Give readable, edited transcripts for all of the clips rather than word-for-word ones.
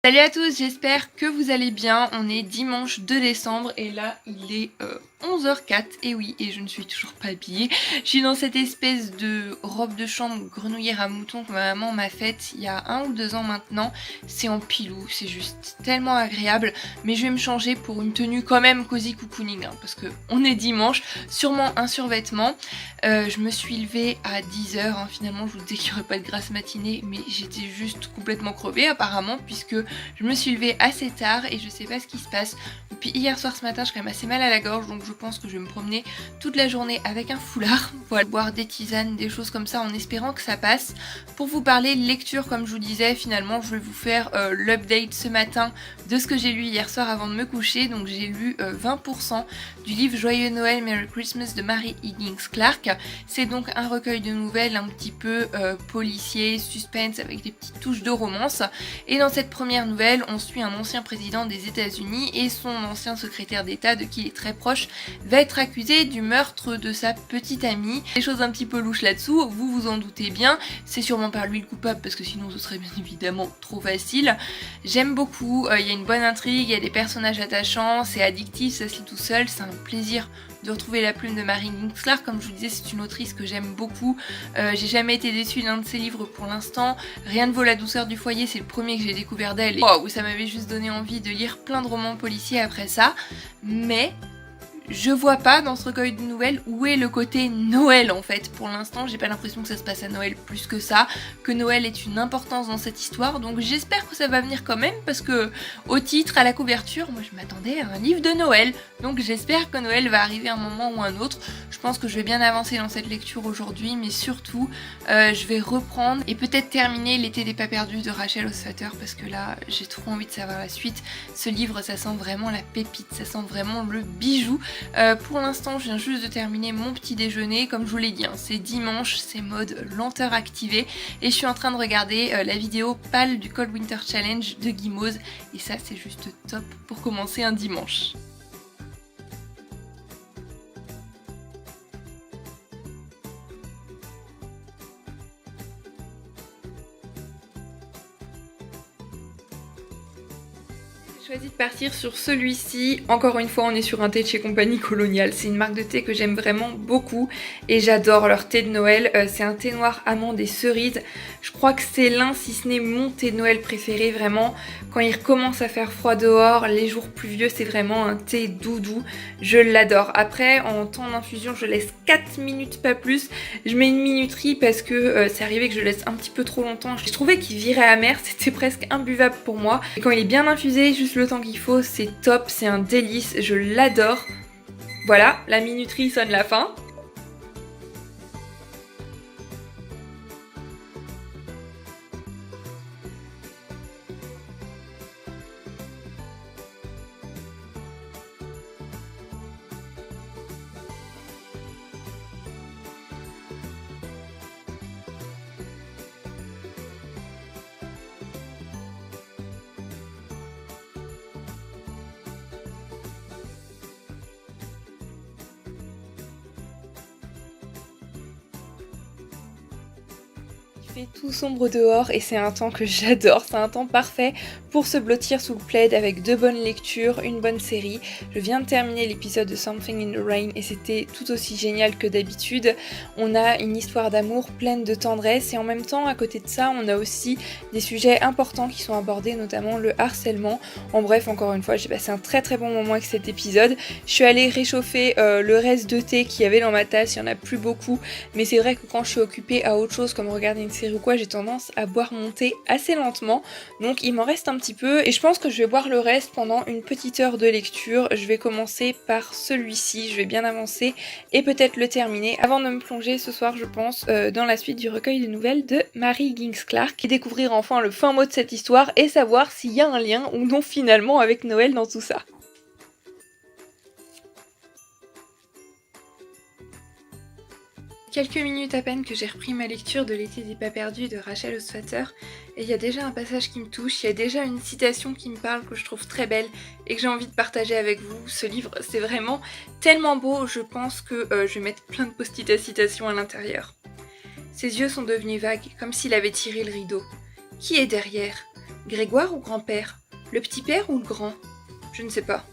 Salut à tous, j'espère que vous allez bien. On est dimanche 2 décembre et là il est 11h04 et oui, et je ne suis toujours pas habillée. Je suis dans cette espèce de robe de chambre grenouillère à mouton que ma maman m'a faite il y a 1 ou 2 ans maintenant. C'est en pilou, c'est juste tellement agréable, mais je vais me changer pour une tenue quand même cosy cocooning, parce que on est dimanche, sûrement un survêtement. Je me suis levée à 10h, finalement je vous disais qu'il n'y aurait pas de grasse matinée, mais j'étais juste complètement crevée apparemment, puisque je me suis levée assez tard et je sais pas ce qui se passe. Depuis hier soir, ce matin, j'ai quand même assez mal à la gorge, donc je pense que je vais me promener toute la journée avec un foulard. Voilà, boire des tisanes, des choses comme ça en espérant que ça passe. Pour vous parler lecture, comme je vous disais, finalement je vais vous faire l'update ce matin de ce que j'ai lu hier soir avant de me coucher. Donc j'ai lu 20% du livre Joyeux Noël, Merry Christmas de Mary Higgins Clark. C'est donc un recueil de nouvelles un petit peu policier, suspense avec des petites touches de romance. Et dans cette première nouvelle, on suit un ancien président des États-Unis et son ancien secrétaire d'État, de qui il est très proche, va être accusé du meurtre de sa petite amie. Des choses un petit peu louches là-dessous, vous vous en doutez bien, c'est sûrement pas lui le coupable parce que sinon ce serait bien évidemment trop facile. J'aime beaucoup, il y a une bonne intrigue, il y a des personnages attachants, c'est addictif, ça se lit tout seul, c'est un plaisir de retrouver la plume de Mary Higgins Clark. Comme je vous disais, c'est une autrice que j'aime beaucoup. J'ai jamais été déçue d'un de ses livres pour l'instant. Rien ne vaut la douceur du foyer, c'est le premier que j'ai découvert d'elle. Wow, ça m'avait juste donné envie de lire plein de romans policiers après ça. Mais je vois pas dans ce recueil de nouvelles où est le côté Noël en fait. Pour l'instant, j'ai pas l'impression que ça se passe à Noël plus que ça, que Noël ait une importance dans cette histoire, donc j'espère que ça va venir quand même parce que au titre, à la couverture, moi je m'attendais à un livre de Noël, donc j'espère que Noël va arriver à un moment ou un autre. Je pense que je vais bien avancer dans cette lecture aujourd'hui, mais surtout je vais reprendre et peut-être terminer L'été des pas perdus de Rachel Osfater parce que là j'ai trop envie de savoir la suite. Ce livre, ça sent vraiment la pépite, ça sent vraiment le bijou. Pour l'instant, je viens juste de terminer mon petit déjeuner. Comme je vous l'ai dit, c'est dimanche, c'est mode lenteur activée. Et je suis en train de regarder la vidéo pâle du Cold Winter Challenge de Guimauve. Et ça, c'est juste top pour commencer un dimanche. J'ai choisi de partir sur celui-ci. Encore une fois, on est sur un thé de chez Compagnie Coloniale. C'est une marque de thé que j'aime vraiment beaucoup et j'adore leur thé de Noël. C'est un thé noir amande et cerise. Je crois que c'est l'un, si ce n'est mon thé de Noël préféré, vraiment. Quand il recommence à faire froid dehors, les jours pluvieux, c'est vraiment un thé doudou. Je l'adore. Après, en temps d'infusion, je laisse 4 minutes, pas plus. Je mets une minuterie parce que c'est arrivé que je laisse un petit peu trop longtemps. Je trouvais qu'il virait amer, c'était presque imbuvable pour moi. Et quand il est bien infusé, juste le temps qu'il faut, c'est top, c'est un délice, je l'adore. Voilà, la minuterie sonne la fin. Il fait tout sombre dehors et c'est un temps que j'adore, c'est un temps parfait pour se blottir sous le plaid avec 2 bonnes lectures, une bonne série. Je viens de terminer l'épisode de Something in the Rain et c'était tout aussi génial que d'habitude. On a une histoire d'amour pleine de tendresse et en même temps, à côté de ça, on a aussi des sujets importants qui sont abordés, notamment le harcèlement. En bref, encore une fois, j'ai passé un très très bon moment avec cet épisode. Je suis allée réchauffer le reste de thé qu'il y avait dans ma tasse, il n'y en a plus beaucoup, mais c'est vrai que quand je suis occupée à autre chose comme regarder une série ou quoi, j'ai tendance à boire mon thé assez lentement, donc il m'en reste un petit peu et je pense que je vais boire le reste pendant une petite heure de lecture. Je vais commencer par celui-ci, je vais bien avancer et peut-être le terminer avant de me plonger ce soir, je pense, dans la suite du recueil de nouvelles de Mary Higgins Clark et découvrir enfin le fin mot de cette histoire et savoir s'il y a un lien ou non finalement avec Noël dans tout ça. Quelques minutes à peine que j'ai repris ma lecture de L'été des pas perdus de Rachel Osfater et il y a déjà un passage qui me touche, il y a déjà une citation qui me parle que je trouve très belle et que j'ai envie de partager avec vous. Ce livre, c'est vraiment tellement beau, je pense que je vais mettre plein de post-it à citations à l'intérieur. Ses yeux sont devenus vagues, comme s'il avait tiré le rideau. Qui est derrière ? Grégoire ou grand-père? Le petit père ou le grand? Je ne sais pas.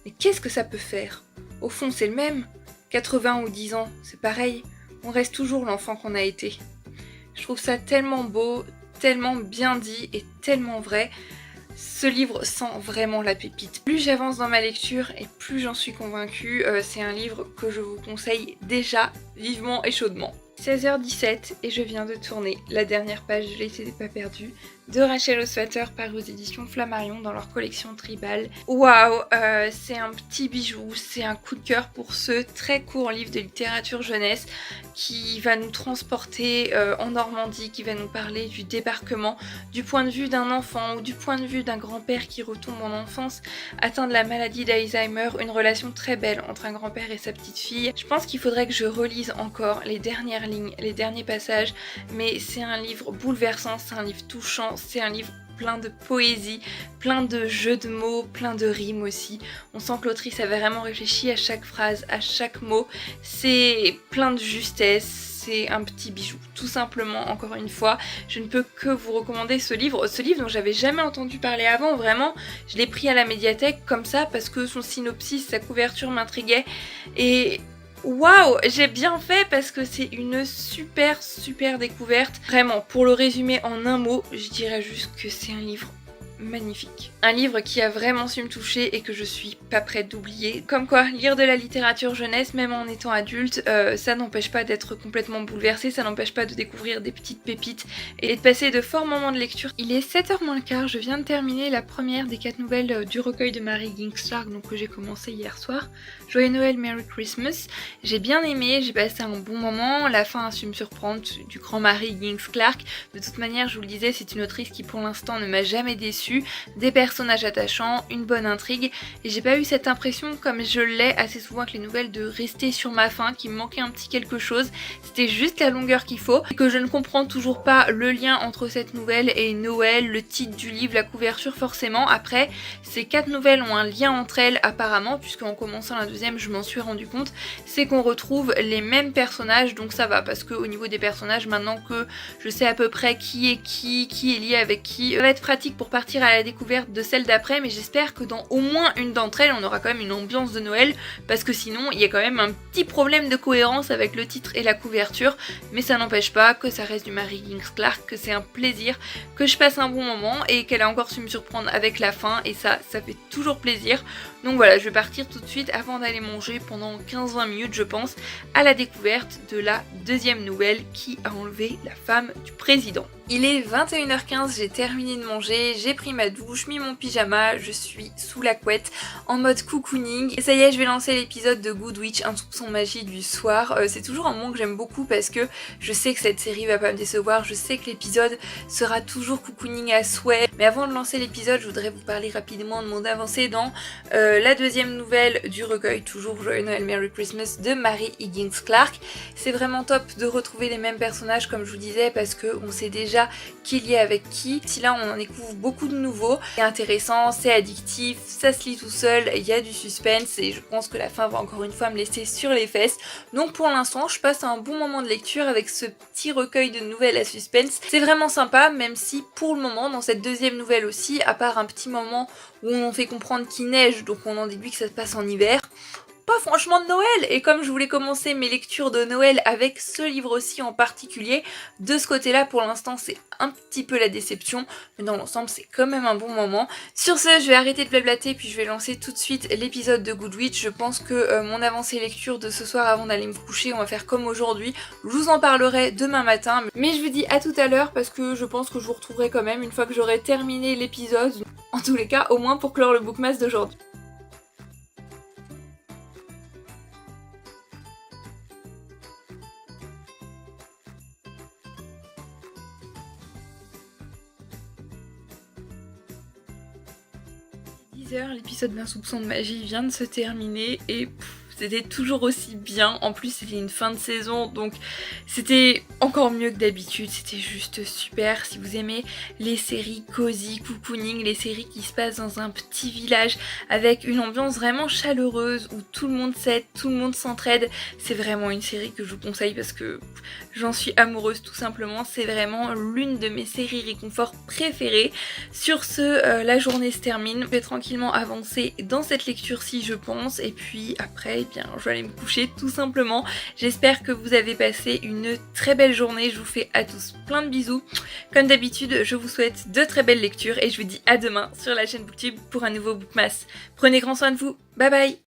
Mais qu'est-ce que ça peut faire? Au fond, c'est le même. 80 ou 10 ans, c'est pareil. On reste toujours l'enfant qu'on a été. Je trouve ça tellement beau, tellement bien dit et tellement vrai. Ce livre sent vraiment la pépite. Plus j'avance dans ma lecture et plus j'en suis convaincue, c'est un livre que je vous conseille déjà vivement et chaudement. 16h17 et je viens de tourner la dernière page de L'été n'est pas perdu de Rachel Oswater paru aux éditions Flammarion dans leur collection Tribal. Waouh, c'est un petit bijou, c'est un coup de cœur pour ce très court livre de littérature jeunesse qui va nous transporter en Normandie, qui va nous parler du débarquement, du point de vue d'un enfant ou du point de vue d'un grand-père qui retombe en enfance, atteint de la maladie d'Alzheimer, une relation très belle entre un grand-père et sa petite fille. Je pense qu'il faudrait que je relise encore les dernières lignes, les derniers passages, mais c'est un livre bouleversant, c'est un livre touchant, c'est un livre plein de poésie, plein de jeux de mots, plein de rimes aussi. On sent que l'autrice avait vraiment réfléchi à chaque phrase, à chaque mot. C'est plein de justesse, c'est un petit bijou. Tout simplement, encore une fois, je ne peux que vous recommander ce livre dont j'avais jamais entendu parler avant. Vraiment, je l'ai pris à la médiathèque comme ça parce que son synopsis, sa couverture m'intriguait et waouh, j'ai bien fait parce que c'est une super découverte. Vraiment, pour le résumer en un mot, je dirais juste que c'est un livre magnifique. Un livre qui a vraiment su me toucher et que je suis pas prête d'oublier. Comme quoi, lire de la littérature jeunesse, même en étant adulte, ça n'empêche pas d'être complètement bouleversé, ça n'empêche pas de découvrir des petites pépites et de passer de forts moments de lecture. Il est 7h moins le quart, je viens de terminer la première des 4 nouvelles du recueil de Mary Ginx-Clark, donc que j'ai commencé hier soir. Joyeux Noël, Merry Christmas. J'ai bien aimé, j'ai passé un bon moment, la fin a su me surprendre du grand Mary Ginx-Clark. De toute manière, je vous le disais, c'est une autrice qui pour l'instant ne m'a jamais déçue. Des personnages attachants, une bonne intrigue, et j'ai pas eu cette impression, comme je l'ai assez souvent avec les nouvelles, de rester sur ma faim, qu'il me manquait un petit quelque chose. C'était juste la longueur qu'il faut, et que je ne comprends toujours pas le lien entre cette nouvelle et Noël, le titre du livre, la couverture forcément. Après, ces 4 nouvelles ont un lien entre elles apparemment, puisque en commençant la deuxième, je m'en suis rendu compte, c'est qu'on retrouve les mêmes personnages, donc ça va, parce que au niveau des personnages, maintenant que je sais à peu près qui est lié avec qui, ça va être pratique pour partir à la découverte de celle d'après, mais j'espère que dans au moins une d'entre elles, on aura quand même une ambiance de Noël, parce que sinon, il y a quand même un petit problème de cohérence avec le titre et la couverture, mais ça n'empêche pas que ça reste du Mary Ginx-Clark, que c'est un plaisir, que je passe un bon moment, et qu'elle a encore su me surprendre avec la fin, et ça fait toujours plaisir. Donc voilà, je vais partir tout de suite avant d'aller manger pendant 15-20 minutes, je pense, à la découverte de la deuxième nouvelle qui a enlevé la femme du président. Il est 21h15, j'ai terminé de manger, j'ai pris ma douche, mis mon pyjama, je suis sous la couette en mode cocooning. Et ça y est, je vais lancer l'épisode de Good Witch, un soupçon magie du soir. C'est toujours un moment que j'aime beaucoup parce que je sais que cette série va pas me décevoir, je sais que l'épisode sera toujours cocooning à souhait. Mais avant de lancer l'épisode, je voudrais vous parler rapidement de mon avancée dans la deuxième nouvelle du recueil, toujours Joyeux Noël, Merry Christmas de Mary Ginx-Clark. C'est vraiment top de retrouver les mêmes personnages comme je vous disais parce qu'on sait déjà qui est lié avec qui. Si là on en découvre beaucoup de nouveaux, c'est intéressant, c'est addictif, ça se lit tout seul, il y a du suspense et je pense que la fin va encore une fois me laisser sur les fesses. Donc pour l'instant je passe un bon moment de lecture avec ce petit recueil de nouvelles à suspense. C'est vraiment sympa, même si pour le moment dans cette deuxième nouvelle aussi, à part un petit moment où on fait comprendre qu'il neige, donc on en déduit que ça se passe en hiver, pas franchement de Noël. Et comme je voulais commencer mes lectures de Noël avec ce livre aussi en particulier, de ce côté là pour l'instant c'est un petit peu la déception, mais dans l'ensemble c'est quand même un bon moment. Sur ce, je vais arrêter de blablater puis je vais lancer tout de suite l'épisode de Good Witch. Je pense que mon avancée lecture de ce soir avant d'aller me coucher, on va faire comme aujourd'hui, je vous en parlerai demain matin, mais je vous dis à tout à l'heure parce que je pense que je vous retrouverai quand même une fois que j'aurai terminé l'épisode, en tous les cas au moins pour clore le bookmas d'aujourd'hui. L'épisode d'un soupçon de magie vient de se terminer et c'était toujours aussi bien. En plus c'était une fin de saison donc c'était encore mieux que d'habitude, c'était juste super. Si vous aimez les séries cozy, cocooning, les séries qui se passent dans un petit village avec une ambiance vraiment chaleureuse où tout le monde s'aide, tout le monde s'entraide, c'est vraiment une série que je vous conseille parce que j'en suis amoureuse tout simplement. C'est vraiment l'une de mes séries réconfort préférées. Sur ce, la journée se termine, je vais tranquillement avancer dans cette lecture-ci je pense, et puis après, eh bien, je vais aller me coucher tout simplement. J'espère que vous avez passé une très belle journée, je vous fais à tous plein de bisous. Comme d'habitude, je vous souhaite de très belles lectures et je vous dis à demain sur la chaîne Booktube pour un nouveau Bookmas. Prenez grand soin de vous, bye bye.